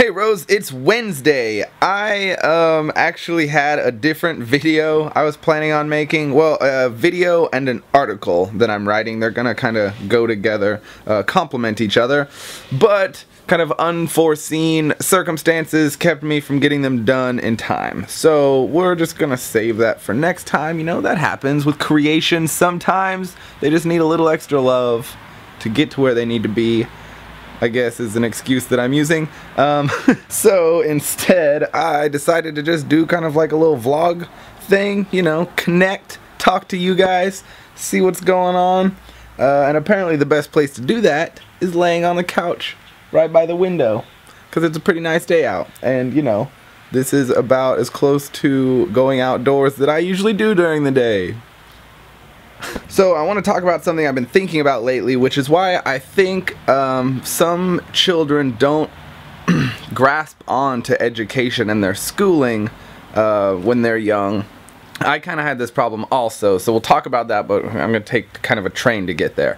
Hey Rose, it's Wednesday. I actually had a different video I was planning on making. Well, a video and an article that I'm writing. They're gonna kind of go together, complement each other. But kind of unforeseen circumstances kept me from getting them done in time. So we're just gonna save that for next time. You know, that happens with creations sometimes. They just need a little extra love to get to where they need to be, I guess, is an excuse that I'm using. So instead, I decided to just do kind of like a little vlog thing, you know, connect, talk to you guys, see what's going on. And apparently the best place to do that is laying on the couch right by the window, because it's a pretty nice day out. And, you know, this is about as close to going outdoors that I usually do during the day. So I want to talk about something I've been thinking about lately, which is why I think some children don't grasp on to education and their schooling when they're young. I kind of had this problem also, so we'll talk about that, but I'm going to take kind of a train to get there.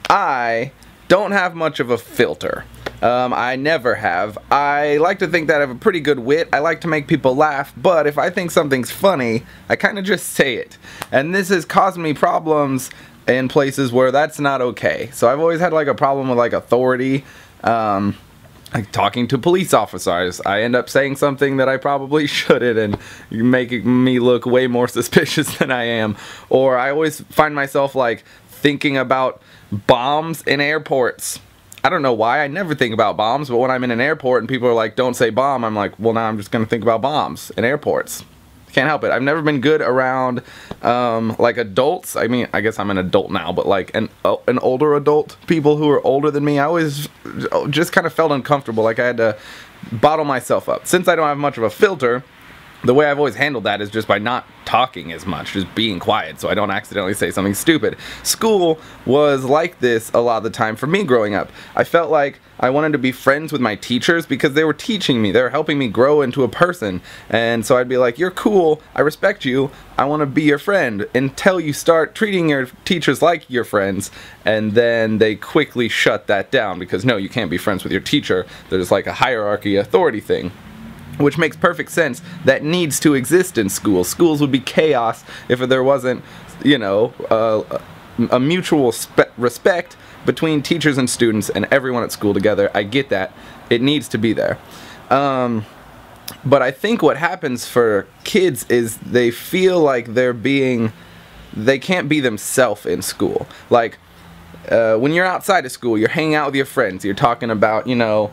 I don't have much of a filter. I never have. I like to think that I have a pretty good wit. I like to make people laugh, but if I think something's funny, I kind of just say it. And this has caused me problems in places where that's not okay. So I've always had like a problem with like authority, like talking to police officers. I end up saying something that I probably shouldn't, and making me look way more suspicious than I am. Or I always find myself like thinking about bombs in airports. I don't know why, I never think about bombs, but when I'm in an airport and people are like, don't say bomb, I'm like, well, now I'm just gonna think about bombs in airports. Can't help it. I've never been good around like adults. I mean, I guess I'm an adult now, but like an older adult, people who are older than me, I always just kind of felt uncomfortable, like I had to bottle myself up. Since I don't have much of a filter, the way I've always handled that is just by not talking as much, just being quiet so I don't accidentally say something stupid. School was like this a lot of the time for me growing up. I felt like I wanted to be friends with my teachers because they were teaching me, they were helping me grow into a person. And so I'd be like, you're cool, I respect you, I want to be your friend, until you start treating your teachers like your friends, and then they quickly shut that down because no, you can't be friends with your teacher. There's like a hierarchy authority thing, which makes perfect sense. That needs to exist in schools. Schools would be chaos if there wasn't, you know, a mutual respect between teachers and students and everyone at school together. I get that. It needs to be there. But I think what happens for kids is they feel like they can't be themselves in school. Like, when you're outside of school, you're hanging out with your friends, you're talking about, you know,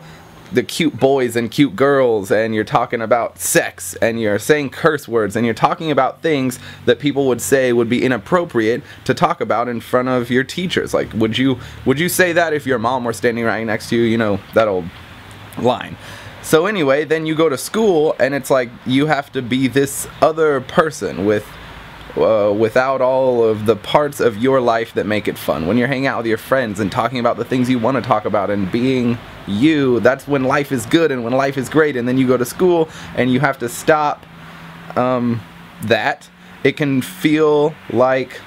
the cute boys and cute girls, and you're talking about sex, and you're saying curse words, and you're talking about things that people would say would be inappropriate to talk about in front of your teachers. Like, would you say that if your mom were standing right next to you? You know, that old line. So anyway, then you go to school and it's like you have to be this other person without all of the parts of your life that make it fun. When you're hanging out with your friends and talking about the things you want to talk about and being you, that's when life is good and when life is great. And then you go to school and you have to stop that. It can feel like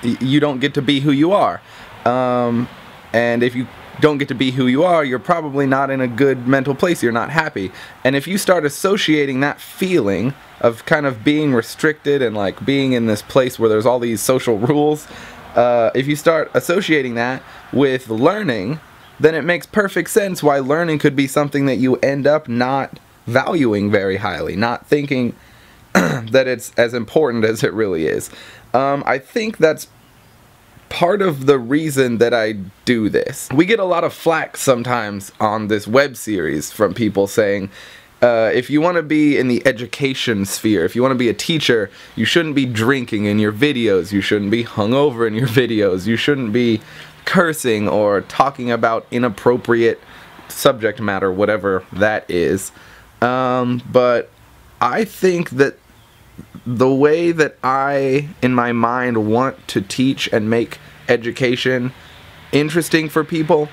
you don't get to be who you are. And if you don't get to be who you are, you're probably not in a good mental place. You're not happy. And if you start associating that feeling of kind of being restricted and like being in this place where there's all these social rules, if you start associating that with learning, then it makes perfect sense why learning could be something that you end up not valuing very highly, not thinking that it's as important as it really is. I think that's part of the reason that I do this. We get a lot of flack sometimes on this web series from people saying, if you want to be in the education sphere, if you want to be a teacher, you shouldn't be drinking in your videos, you shouldn't be hungover in your videos, you shouldn't be cursing or talking about inappropriate subject matter, whatever that is. But I think that the way that I, in my mind, want to teach and make education interesting for people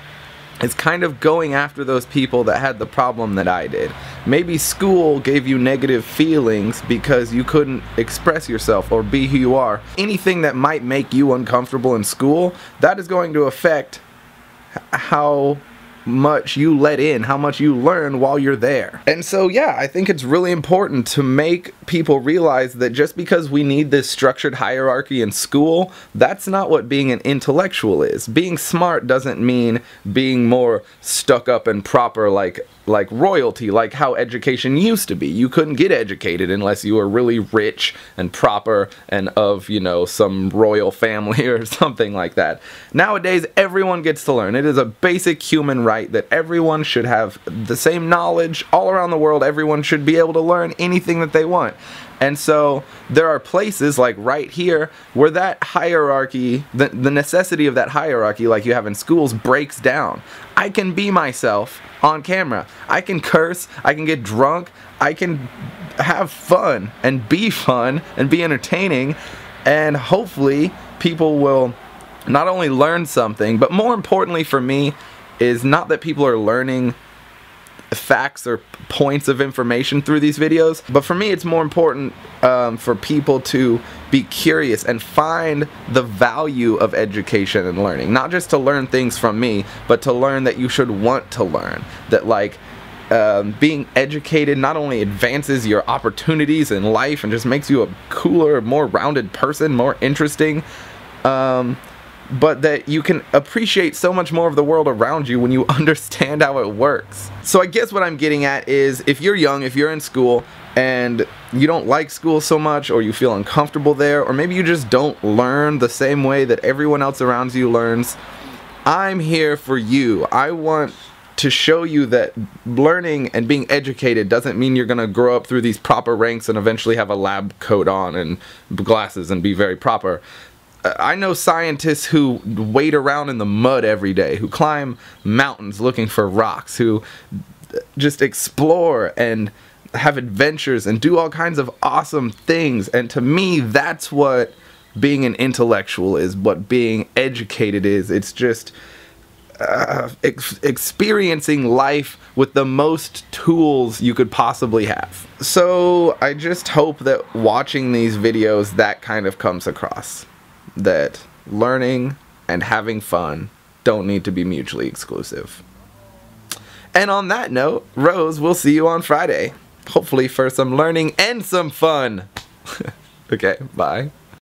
is kind of going after those people that had the problem that I did. Maybe school gave you negative feelings because you couldn't express yourself or be who you are. Anything that might make you uncomfortable in school, that is going to affect how much you let in, how much you learn while you're there. And so yeah, I think it's really important to make people realize that just because we need this structured hierarchy in school, that's not what being an intellectual is. Being smart doesn't mean being more stuck up and proper like royalty, like how education used to be. You couldn't get educated unless you were really rich and proper and of, you know, some royal family or something like that. Nowadays, everyone gets to learn. It is a basic human right that everyone should have the same knowledge all around the world. Everyone should be able to learn anything that they want. And so there are places like right here where that hierarchy, the necessity of that hierarchy like you have in schools, breaks down. I can be myself on camera. I can curse, I can get drunk, I can have fun and be entertaining, and hopefully people will not only learn something, but more importantly for me is not that people are learning facts or points of information through these videos, but for me it's more important for people to be curious and find the value of education and learning. Not just to learn things from me, but to learn that you should want to learn. That like being educated not only advances your opportunities in life and just makes you a cooler, more rounded person, more interesting, but that you can appreciate so much more of the world around you when you understand how it works. So I guess what I'm getting at is, if you're young, if you're in school and you don't like school so much, or you feel uncomfortable there, or maybe you just don't learn the same way that everyone else around you learns, I'm here for you. I want to show you that learning and being educated doesn't mean you're gonna grow up through these proper ranks and eventually have a lab coat on and glasses and be very proper. I know scientists who wade around in the mud every day, who climb mountains looking for rocks, who just explore and have adventures and do all kinds of awesome things. And to me, that's what being an intellectual is, what being educated is. It's just experiencing life with the most tools you could possibly have. So I just hope that watching these videos, that kind of comes across. That learning and having fun don't need to be mutually exclusive. And on that note, Rose, we'll see you on Friday. Hopefully for some learning and some fun. Okay, bye.